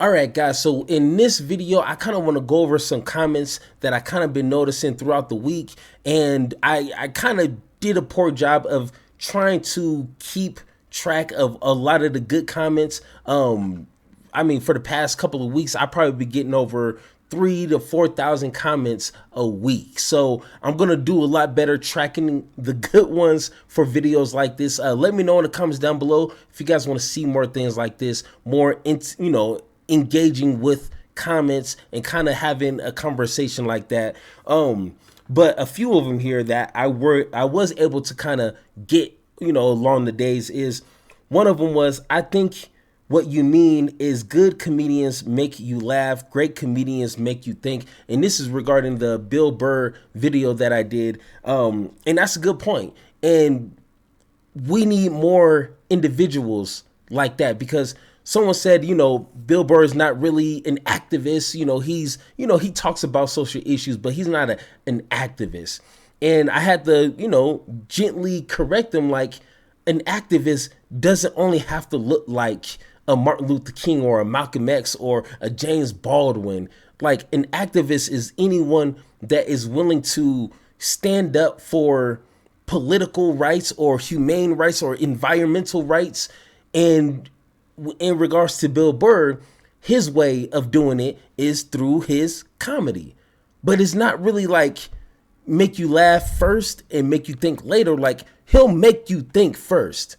All right, guys. So in this video, I kind of want to go over some comments that I kind of been noticing throughout the week. And I kind of did a poor job of trying to keep track of a lot of the good comments. I mean, for the past couple of weeks, I probably be getting over 3,000 to 4,000 comments a week. So I'm going to do a lot better tracking the good ones for videos like this. Let me know in the comments down below if you guys want to see more things like this, more, engaging with comments and kind of having a conversation like that. But a few of them here that I was able to kind of get, along the days is one of them was, I think what you mean is good comedians make you laugh, great comedians make you think. And this is regarding the Bill Burr video that I did. And that's a good point. And we need more individuals like that because someone said, Bill Burr is not really an activist. He talks about social issues, but he's not an activist. And I had to, gently correct them, like an activist doesn't only have to look like a Martin Luther King or a Malcolm X or a James Baldwin. Like an activist is anyone that is willing to stand up for political rights or humane rights or environmental rights. And in regards to Bill Burr, his way of doing it is through his comedy. But it's not really like make you laugh first and make you think later. Like he'll make you think first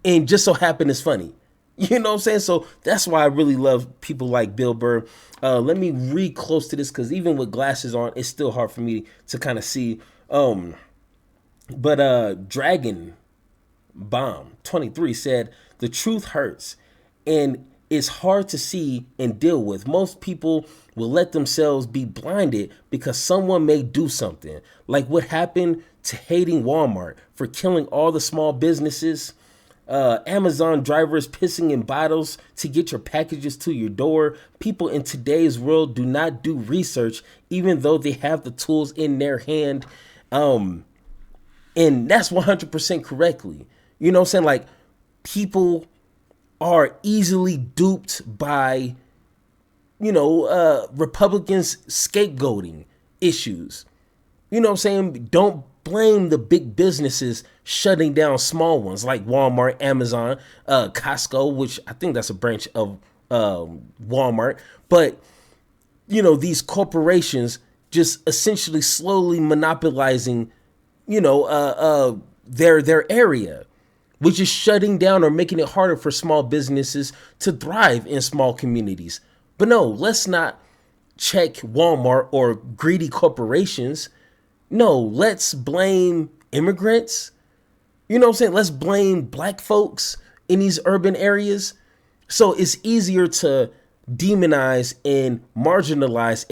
and just so happen it's funny. You know what I'm saying? So that's why I really love people like Bill Burr. Let me read close to this because even with glasses on, it's still hard for me to kind of see. But Dragon Bomb 23 said, the truth hurts and it's hard to see and deal with. Most people will let themselves be blinded because someone may do something, like what happened to hating Walmart for killing all the small businesses. Amazon drivers pissing in bottles to get your packages to your door. People in today's world do not do research, even though they have the tools in their hand. And that's 100% correctly. You know what I'm saying? Like people are easily duped by, Republicans scapegoating issues. You know what I'm saying? Don't blame the big businesses shutting down small ones like Walmart, Amazon, Costco, which I think that's a branch of Walmart. But, these corporations just essentially slowly monopolizing, their area, which is shutting down or making it harder for small businesses to thrive in small communities. But no, let's not check Walmart or greedy corporations. No, let's blame immigrants. You know what I'm saying? Let's blame black folks in these urban areas. So it's easier to demonize and marginalize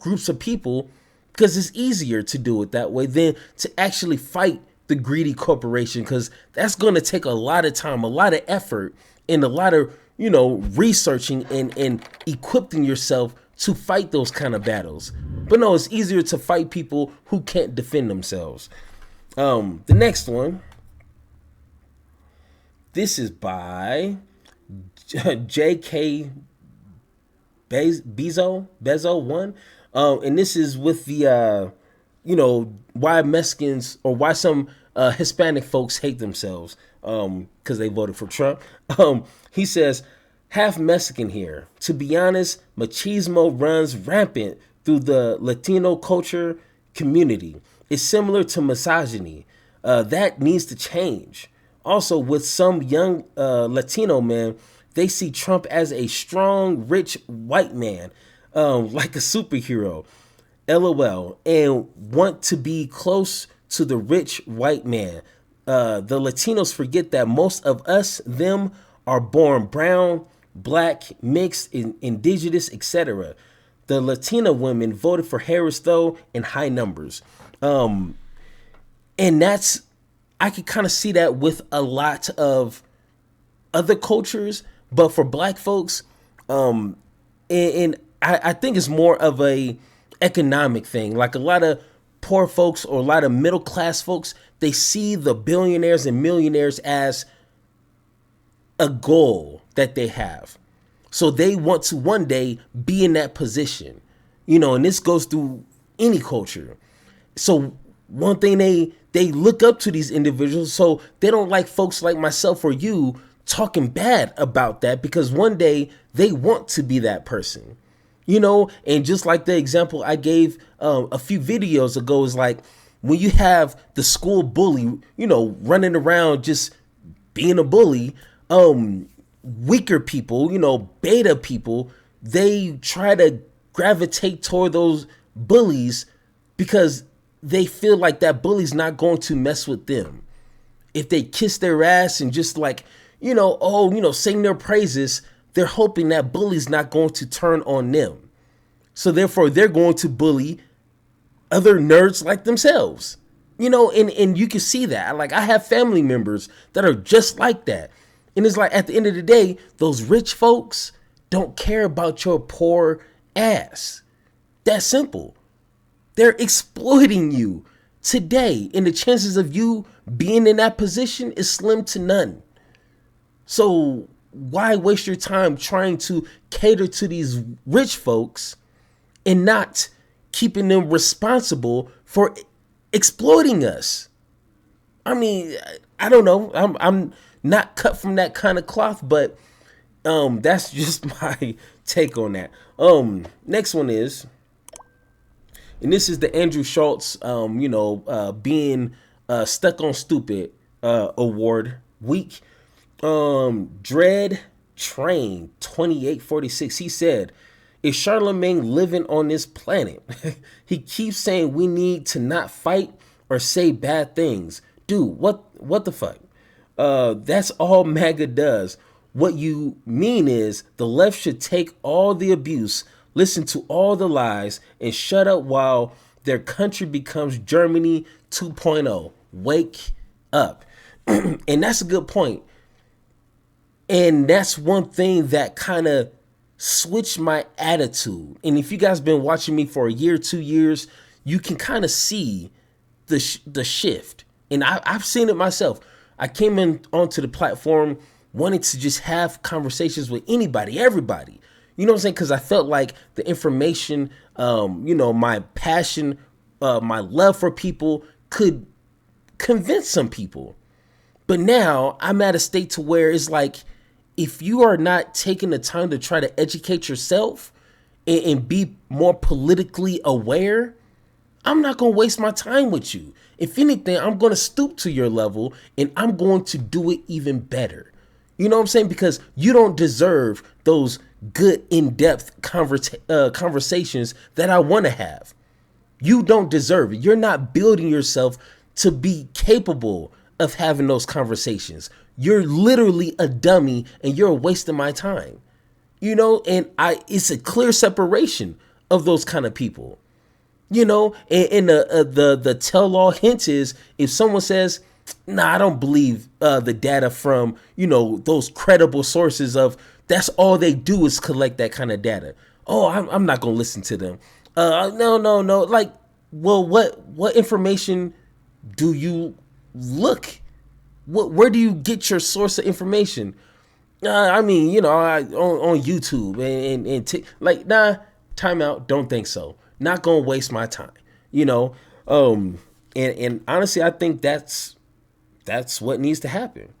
groups of people because it's easier to do it that way than to actually fight the greedy corporation, because that's going to take a lot of time, a lot of effort, and a lot of, researching and equipping yourself to fight those kind of battles. But no, it's easier to fight people who can't defend themselves. The next one, this is by J.K. Bezo 1. And this is with the, why Mexicans or why some Hispanic folks hate themselves because they voted for Trump. He says, half Mexican here. To be honest, machismo runs rampant through the Latino culture community. It's similar to misogyny. That needs to change. Also, with some young Latino men, they see Trump as a strong, rich white man, like a superhero, LOL, and want to be close to the rich white man. The Latinos forget that most of us, them, are born brown, black, mixed, indigenous, etc. The Latina women voted for Harris, though, in high numbers. And that's, I could kind of see that with a lot of other cultures, but for black folks, and I think it's more of a economic thing. Like a lot of poor folks or a lot of middle class folks, they see the billionaires and millionaires as a goal that they have. So they want to one day be in that position, you know, and this goes through any culture. So one thing they look up to these individuals, so they don't like folks like myself or you talking bad about that, because one day they want to be that person, you know. And just like the example I gave a few videos ago is like when you have the school bully, you know, running around just being a bully, weaker people, you know, beta people, they try to gravitate toward those bullies because they feel like that bully's not going to mess with them. If they kiss their ass and just like, you know, oh, you know, sing their praises, they're hoping that bully's not going to turn on them. So therefore they're going to bully other nerds like themselves, you know, and you can see that. Like I have family members that are just like that. And it's like at the end of the day, those rich folks don't care about your poor ass. That's simple. They're exploiting you today, and the chances of you being in that position is slim to none. So why waste your time trying to cater to these rich folks and not keeping them responsible for exploiting us? I mean, I don't know. I'm not cut from that kind of cloth, but that's just my take on that. Next one is, and this is the Andrew Schultz, being stuck on stupid award week. Dread Train 2846. He said, "Is Charlemagne living on this planet?" He keeps saying we need to not fight or say bad things. Dude, what the fuck? That's all MAGA does. What you mean is the left should take all the abuse, listen to all the lies, and shut up while their country becomes Germany 2.0. Wake up. And that's a good point. And that's one thing that kind of switched my attitude. And if you guys been watching me for a year, 2 years, you can kind of see the shift. And I've seen it myself. I came in onto the platform wanting to just have conversations with anybody, everybody. You know what I'm saying? Because I felt like the information, my passion, my love for people could convince some people. But now I'm at a state to where it's like, if you are not taking the time to try to educate yourself and be more politically aware, I'm not going to waste my time with you. If anything, I'm going to stoop to your level and I'm going to do it even better. You know what I'm saying? Because you don't deserve those good in-depth conversations that I want to have. You don't deserve it. You're not building yourself to be capable of having those conversations. You're literally a dummy and you're wasting my time. You know, and it's a clear separation of those kind of people. You know, and the tell-all hint is if someone says, "Nah, I don't believe the data from, those credible sources of that's all they do is collect that kind of data. Oh, I'm not going to listen to them. No. Like, well, what information do you look? Where do you get your source of information? On YouTube and time out. Don't think so. Not going to waste my time, and honestly, I think that's what needs to happen.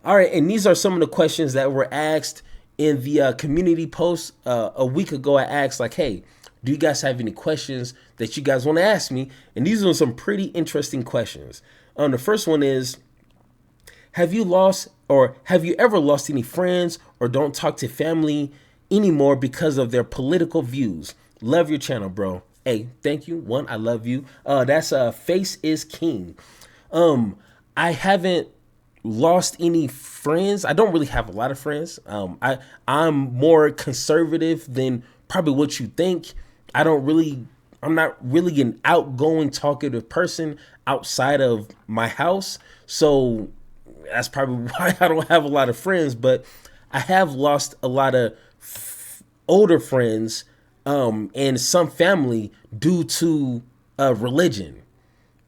All right. And these are some of the questions that were asked in the community post a week ago. I asked like, hey, do you guys have any questions that you guys want to ask me? And these are some pretty interesting questions. The first one is, have you ever lost any friends or don't talk to family anymore because of their political views? Love your channel, bro. Hey, thank you. One, I love you. That's Face is King. I haven't lost any friends. I don't really have a lot of friends. I'm more conservative than probably what you think. I'm not really an outgoing, talkative person outside of my house. So that's probably why I don't have a lot of friends, but I have lost a lot of older friends and some family due to religion.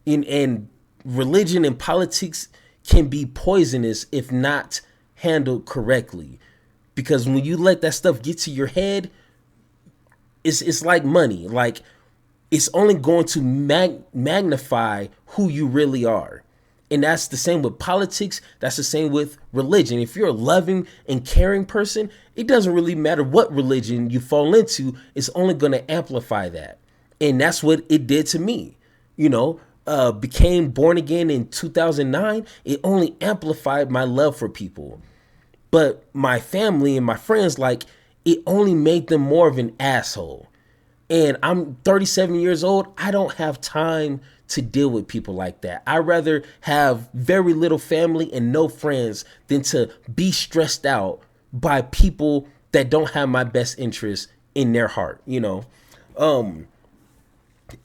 And religion and politics can be poisonous if not handled correctly. because when you let that stuff get to your head, it's like money. Like, it's only going to magnify who you really are. And that's the same with politics. That's the same with religion. If you're a loving and caring person, it doesn't really matter what religion you fall into. It's only going to amplify that. And that's what it did to me. Became born again in 2009. It only amplified my love for people. But my family and my friends, like, it only made them more of an asshole. And I'm 37 years old. I don't have time to deal with people like that. I'd rather have very little family and no friends than to be stressed out by people that don't have my best interest in their heart,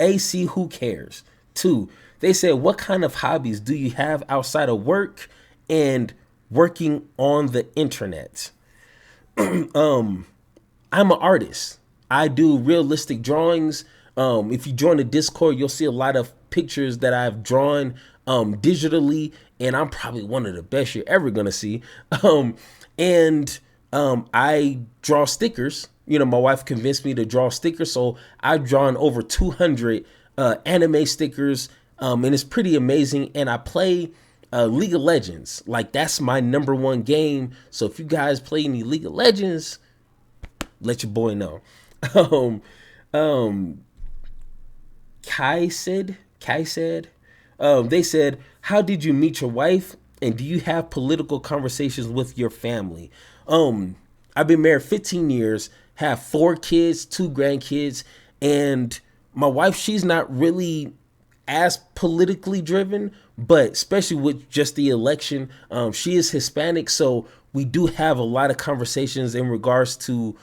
AC, who cares? 2, they said, what kind of hobbies do you have outside of work and working on the internet? I'm an artist. I do realistic drawings. If you join the Discord, you'll see a lot of pictures that I've drawn digitally, and I'm probably one of the best you're ever gonna see. I draw stickers. My wife convinced me to draw stickers, so I've drawn over 200 anime stickers, and it's pretty amazing. And I play League of Legends. Like, that's my #1 game. So if you guys play any League of Legends, let your boy know. Kai said, they said, how did you meet your wife, and do you have political conversations with your family? I've been married 15 years, have 4 kids, 2 grandkids, and my wife, she's not really as politically driven, but especially with just the election, she is Hispanic, so we do have a lot of conversations in regards to,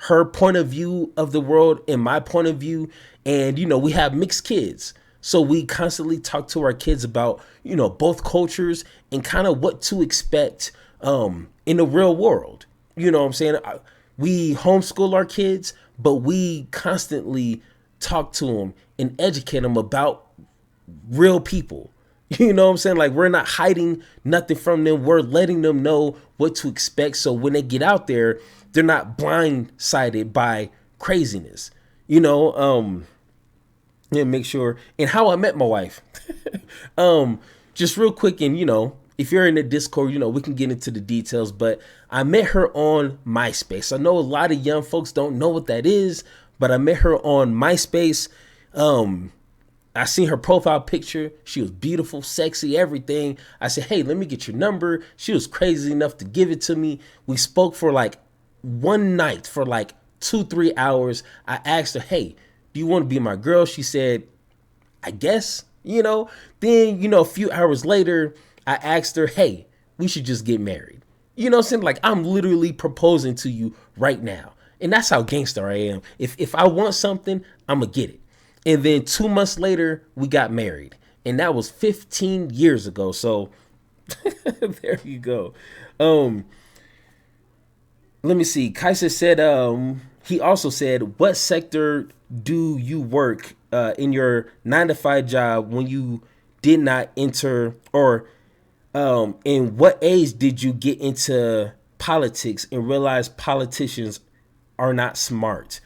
her point of view of the world and my point of view. And, we have mixed kids. So we constantly talk to our kids about, both cultures and kind of what to expect in the real world. You know what I'm saying? We homeschool our kids, but we constantly talk to them and educate them about real people. You know what I'm saying? Like, we're not hiding nothing from them. We're letting them know what to expect. So when they get out there, they're not blindsided by craziness, and make sure. And how I met my wife, just real quick. And, if you're in the Discord, we can get into the details, but I met her on MySpace. I know a lot of young folks don't know what that is, but I met her on MySpace. I seen her profile picture. She was beautiful, sexy, everything. I said, hey, let me get your number. She was crazy enough to give it to me. We spoke for like one night for like 2-3 hours. I asked her, hey, do you want to be my girl? She said, I guess, Then, a few hours later, I asked her, hey, we should just get married. You know what I'm saying? Like, I'm literally proposing to you right now. And that's how gangster I am. If I want something, I'm going to get it. And then 2 months later, we got married. And that was 15 years ago. So there you go. Let me see. Kaisa said, he also said, what sector do you work in your 9-to-5 job when you did not enter, or in what age did you get into politics and realize politicians are not smart?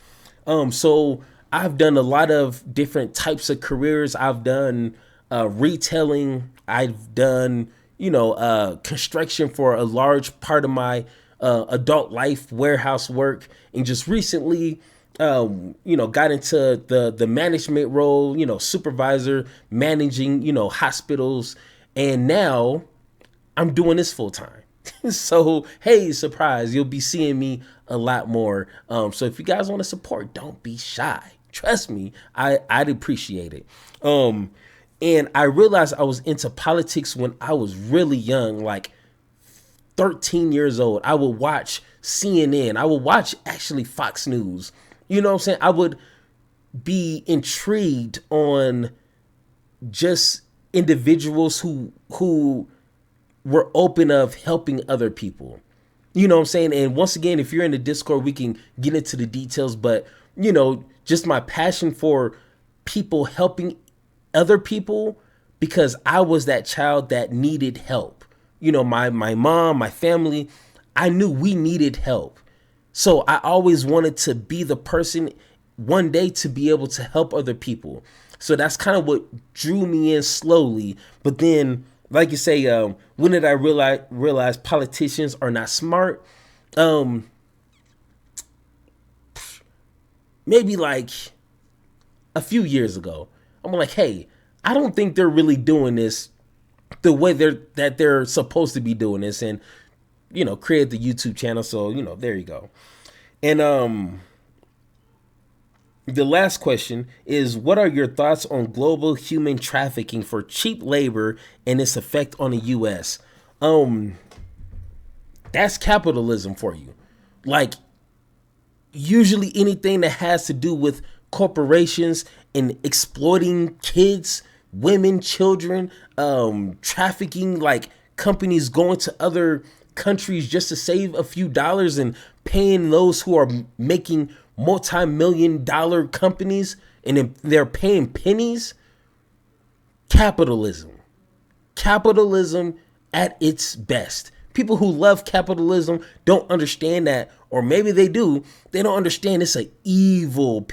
So I've done a lot of different types of careers. I've done retailing. I've done, construction for a large part of my adult life, warehouse work, and just recently, got into the management role, supervisor, managing, hospitals, and now I'm doing this full time. So, hey, surprise, you'll be seeing me a lot more. So if you guys want to support, don't be shy. Trust me, I'd appreciate it. And I realized I was into politics when I was really young, like 13 years old. I would watch CNN. I would watch actually Fox News. You know what I'm saying? I would be intrigued on just individuals who were open of helping other people. You know what I'm saying? And once again, if you're in the Discord, we can get into the details, but just my passion for people helping other people, because I was that child that needed help. my mom, my family, I knew we needed help. So I always wanted to be the person one day to be able to help other people. So that's kind of what drew me in slowly. But then, like you say, when did I realize politicians are not smart? Maybe like a few years ago. I'm like, hey, I don't think they're really doing this the way they're supposed to be doing this, and create the YouTube channel. So there you go. And the last question is, what are your thoughts on global human trafficking for cheap labor and its effect on the US? That's capitalism for you. Like, usually anything that has to do with corporations and exploiting kids, women, children, trafficking, like companies going to other countries just to save a few dollars and paying those who are making multi-million-dollar companies, and they're paying pennies. Capitalism at its best. People who love capitalism don't understand that, or maybe they do. They don't understand it's an evil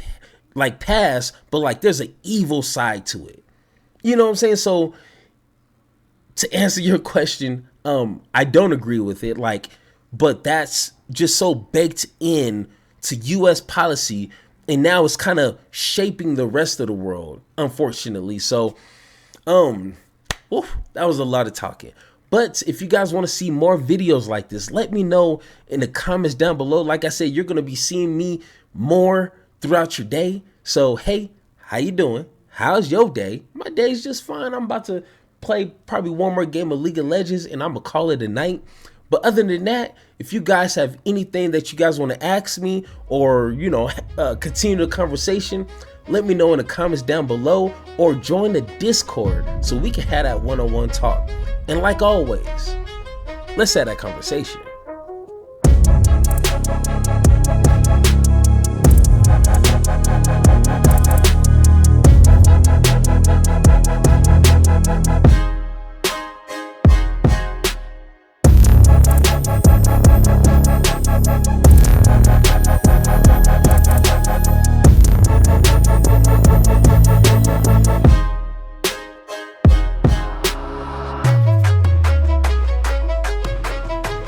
like past, but like there's an evil side to it. You know what I'm saying? So to answer your question, I don't agree with it. But that's just so baked in to US policy, and now it's kind of shaping the rest of the world, unfortunately. So that was a lot of talking. But if you guys want to see more videos like this, let me know in the comments down below. Like I said, you're going to be seeing me more throughout your day. So, hey, how you doing? How's your day? My day's just fine. I'm about to play probably one more game of League of Legends, and I'm going to call it a night. But other than that, if you guys have anything that you guys want to ask me, or, continue the conversation, let me know in the comments down below, or join the Discord so we can have that one-on-one talk. And like always, let's have that conversation.